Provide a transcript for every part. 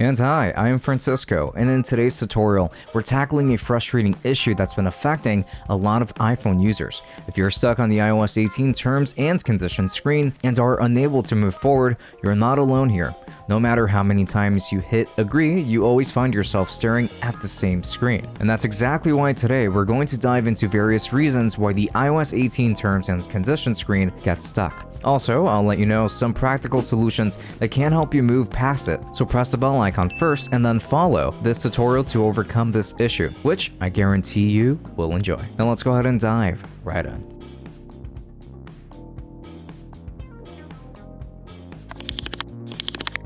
And hi, I am Francisco, and in today's tutorial, we're tackling a frustrating issue that's been affecting a lot of iPhone users. If you're stuck on the iOS 18 terms and conditions screen and are unable to move forward, you're not alone here. No matter how many times you hit agree, you always find yourself staring at the same screen. And that's exactly why today we're going to dive into various reasons why the iOS 18 terms and conditions screen gets stuck. Also, I'll let you know some practical solutions that can help you move past it. So press the bell icon first and then follow this tutorial to overcome this issue, which I guarantee you will enjoy. Now let's go ahead and dive right in.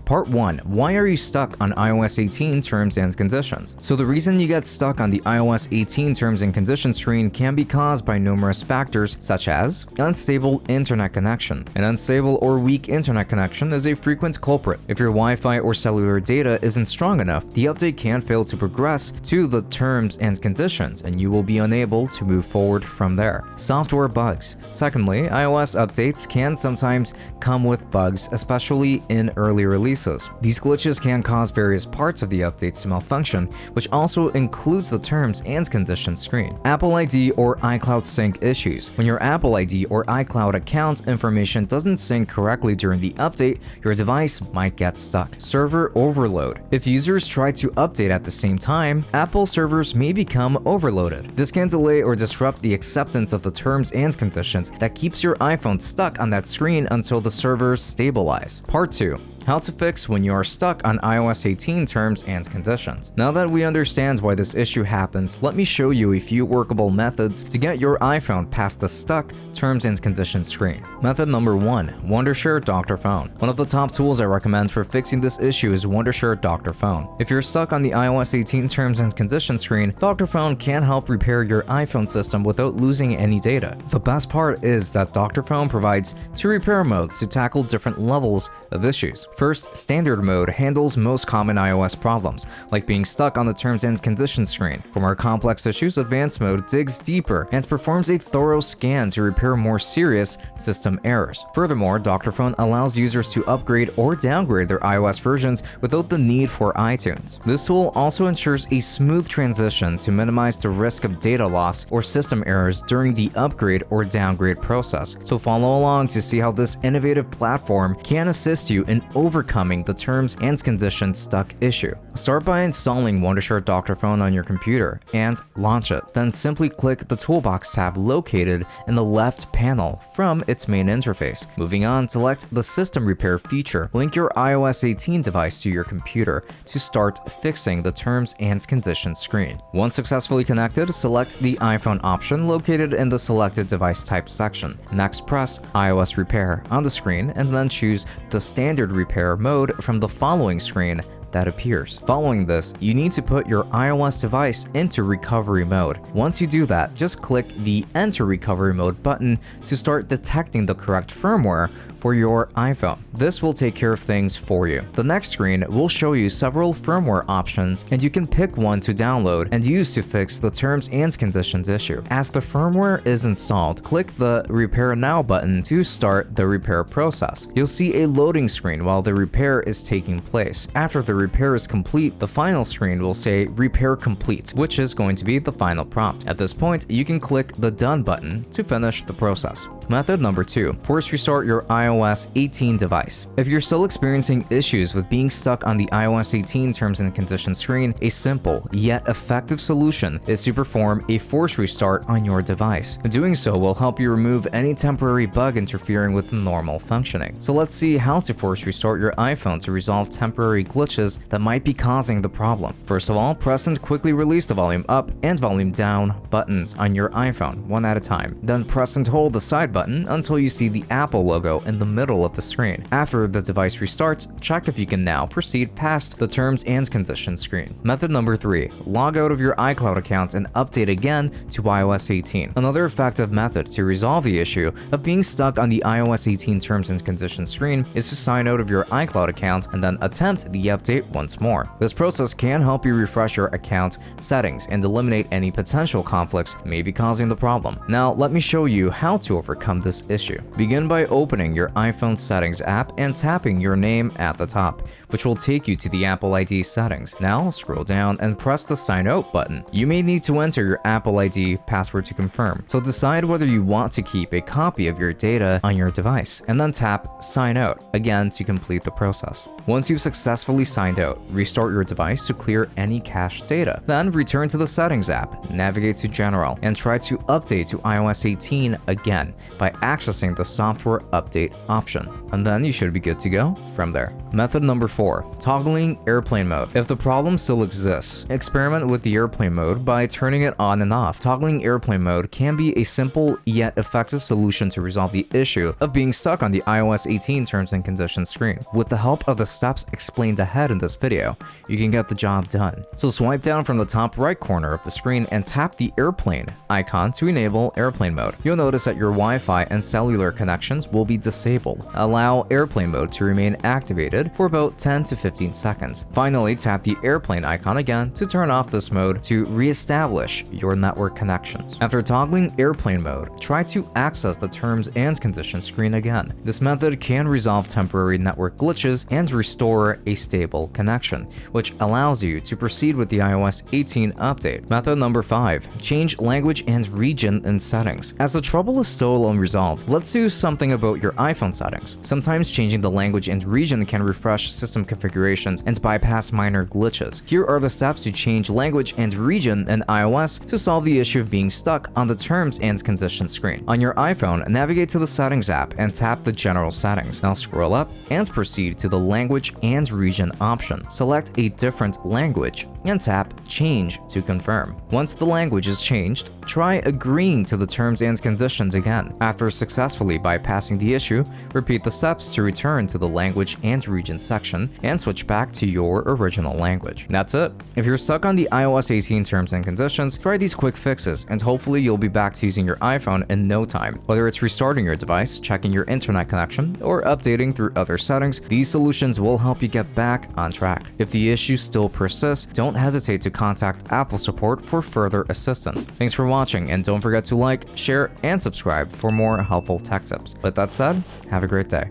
Part 1. Why are you stuck on iOS 18 terms and conditions? So the reason you get stuck on the iOS 18 terms and conditions screen can be caused by numerous factors such as unstable internet connection. An unstable or weak internet connection is a frequent culprit. If your Wi-Fi or cellular data isn't strong enough, the update can fail to progress to the terms and conditions and you will be unable to move forward from there. Software bugs. Secondly, iOS updates can sometimes come with bugs, especially in early releases. These glitches can cause various parts of the updates to malfunction, which also includes the terms and conditions screen. Apple ID or iCloud sync issues. When your Apple ID or iCloud account information doesn't sync correctly during the update, your device might get stuck. Server overload. If users try to update at the same time, Apple servers may become overloaded. This can delay or disrupt the acceptance of the terms and conditions that keeps your iPhone stuck on that screen until the servers stabilize. Part 2. How to fix when you are stuck on iOS 18 terms and conditions. Now that we understand why this issue happens, let me show you a few workable methods to get your iPhone past the stuck terms and conditions screen. Method number 1. Wondershare Dr.Fone. One of the top tools I recommend for fixing this issue is Wondershare Dr.Fone. If you're stuck on the iOS 18 terms and conditions screen, Dr.Fone can help repair your iPhone system without losing any data. The best part is that Dr.Fone provides 2 repair modes to tackle different levels of issues. First, standard mode handles most common iOS problems, like being stuck on the terms and conditions screen. For more complex issues, advanced mode digs deeper and performs a thorough scan to repair more serious system errors. Furthermore, Dr.Fone allows users to upgrade or downgrade their iOS versions without the need for iTunes. This tool also ensures a smooth transition to minimize the risk of data loss or system errors during the upgrade or downgrade process. So follow along to see how this innovative platform can assist you in overcoming the terms and conditions stuck issue. Start by installing Wondershare Dr.Fone on your computer and launch it. Then simply click the Toolbox tab located in the left panel from its main interface. Moving on, select the System Repair feature. Link your iOS 18 device to your computer to start fixing the terms and conditions screen. Once successfully connected, select the iPhone option located in the Selected Device Type section. Next, press iOS Repair on the screen and then choose the Standard Repair mode from the following screen that appears. Following this, you need to put your iOS device into recovery mode. Once you do that, just click the Enter Recovery Mode button to start detecting the correct firmware for your iPhone. This will take care of things for you. The next screen will show you several firmware options and you can pick one to download and use to fix the terms and conditions issue. As the firmware is installed, click the Repair Now button to start the repair process. You'll see a loading screen while the repair is taking place. After the repair is complete, the final screen will say Repair Complete, which is going to be the final prompt. At this point, you can click the Done button to finish the process. Method number 2. Force restart your iOS 18 device. If you're still experiencing issues with being stuck on the iOS 18 terms and conditions screen, a simple yet effective solution is to perform a force restart on your device. Doing so will help you remove any temporary bug interfering with the normal functioning. So let's see how to force restart your iPhone to resolve temporary glitches that might be causing the problem. First of all, press and quickly release the volume up and volume down buttons on your iPhone one at a time. Then press and hold the side button until you see the Apple logo in the middle of the screen. After the device restarts, check if you can now proceed past the terms and conditions screen. Method number 3. Log out of your iCloud account and update again to iOS 18. Another effective method to resolve the issue of being stuck on the iOS 18 terms and conditions screen is to sign out of your iCloud account and then attempt the update once more. This process can help you refresh your account settings and eliminate any potential conflicts may be causing the problem. Now, let me show you how to overcome this issue. Begin by opening your iPhone settings app and tapping your name at the top. which will take you to the Apple ID settings. Now, scroll down and press the Sign Out button. You may need to enter your Apple ID password to confirm, so decide whether you want to keep a copy of your data on your device, and then tap Sign Out again to complete the process. Once you've successfully signed out, restart your device to clear any cached data. Then return to the Settings app, navigate to General, and try to update to iOS 18 again by accessing the Software Update option. And then you should be good to go from there. Method number 4, toggling airplane mode. If the problem still exists, experiment with the airplane mode by turning it on and off. Toggling airplane mode can be a simple yet effective solution to resolve the issue of being stuck on the iOS 18 terms and conditions screen. With the help of the steps explained ahead in this video, you can get the job done. So swipe down from the top right corner of the screen and tap the airplane icon to enable airplane mode. You'll notice that your Wi-Fi and cellular connections will be disabled. Allow airplane mode to remain activated for about 10 to 15 seconds. Finally, tap the airplane icon again to turn off this mode to re-establish your network connections. After toggling airplane mode, try to access the terms and conditions screen again. This method can resolve temporary network glitches and restore a stable connection, which allows you to proceed with the iOS 18 update. Method number 5, change language and region in settings. As the trouble is still unresolved, let's do something about your iPhone settings. Sometimes changing the language and region can refresh system configurations and bypass minor glitches. Here are the steps to change language and region in iOS to solve the issue of being stuck on the terms and conditions screen. On your iPhone, navigate to the Settings app and tap the General settings. Now scroll up and proceed to the Language and Region option. Select a different language and tap Change to confirm. Once the language is changed, try agreeing to the terms and conditions again. After successfully bypassing the issue, repeat the steps to return to the Language and Region section and switch back to your original language. That's it. If you're stuck on the iOS 18 terms and conditions, try these quick fixes and hopefully you'll be back to using your iPhone in no time. Whether it's restarting your device, checking your internet connection, or updating through other settings, these solutions will help you get back on track. If the issue still persists, don't hesitate to contact Apple support for further assistance. Thanks for watching, and don't forget to like, share, and subscribe for more helpful tech tips. With that said, have a great day.